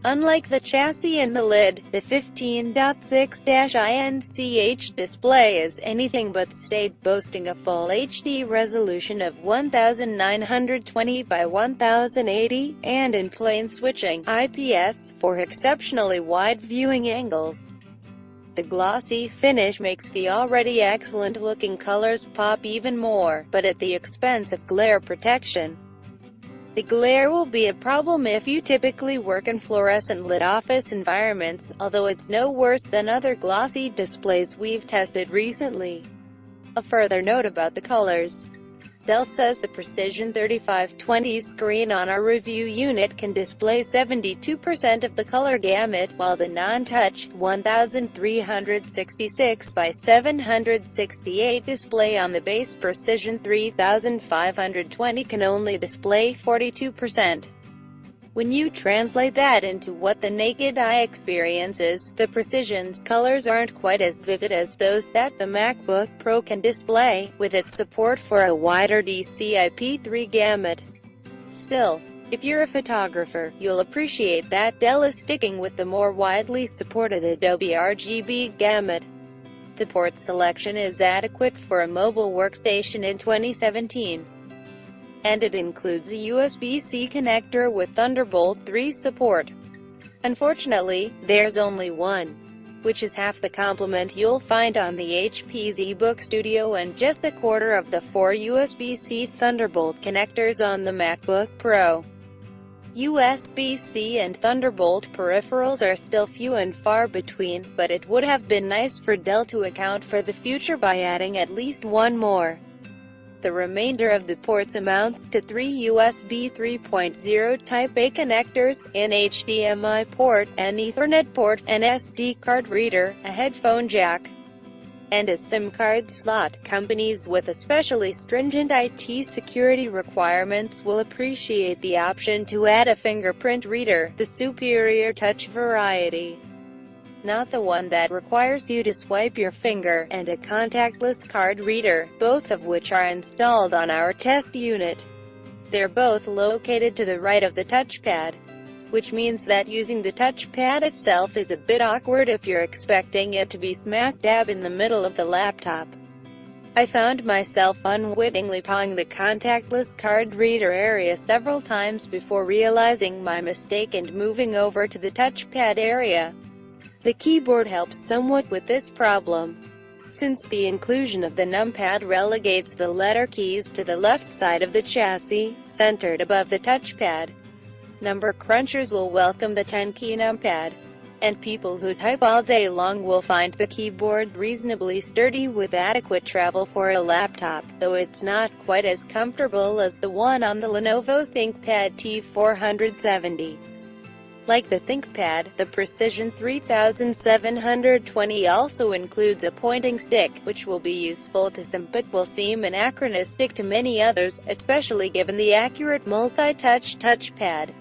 Unlike the chassis and the lid, the 15.6-inch display is anything but staid, boasting a full HD resolution of 1920 by 1080, and in plane switching IPS, for exceptionally wide viewing angles. The glossy finish makes the already excellent-looking colors pop even more, but at the expense of glare protection. The glare will be a problem if you typically work in fluorescent-lit office environments, although it's no worse than other glossy displays we've tested recently. A further note about the colors. Dell says the Precision 3520 screen on our review unit can display 72% of the color gamut, while the non-touch 1366 by 768 display on the base Precision 3520 can only display 42%. When you translate that into what the naked eye experiences, the Precision's colors aren't quite as vivid as those that the MacBook Pro can display, with its support for a wider DCI-P3 gamut. Still, if you're a photographer, you'll appreciate that Dell is sticking with the more widely supported Adobe RGB gamut. The port selection is adequate for a mobile workstation in 2017. And it includes a USB-C connector with Thunderbolt 3 support. Unfortunately, there's only one, which is half the complement you'll find on the HP's eBook Studio and just a quarter of the 4 USB-C Thunderbolt connectors on the MacBook Pro. USB-C and Thunderbolt peripherals are still few and far between, but it would have been nice for Dell to account for the future by adding at least one more. The remainder of the ports amounts to 3 USB 3.0 Type-A connectors, an HDMI port, an Ethernet port, an SD card reader, a headphone jack, and a SIM card slot. Companies with especially stringent IT security requirements will appreciate the option to add a fingerprint reader, the superior touch variety, not the one that requires you to swipe your finger, and a contactless card reader, both of which are installed on our test unit. They're both located to the right of the touchpad, which means that using the touchpad itself is a bit awkward if you're expecting it to be smack dab in the middle of the laptop. I found myself unwittingly pawing the contactless card reader area several times before realizing my mistake and moving over to the touchpad area. The keyboard helps somewhat with this problem, since the inclusion of the numpad relegates the letter keys to the left side of the chassis, centered above the touchpad. Number crunchers will welcome the 10-key numpad, and people who type all day long will find the keyboard reasonably sturdy with adequate travel for a laptop, though it's not quite as comfortable as the one on the Lenovo ThinkPad T470. Like the ThinkPad, the Precision 3720 also includes a pointing stick, which will be useful to some but will seem anachronistic to many others, especially given the accurate multi-touch touchpad.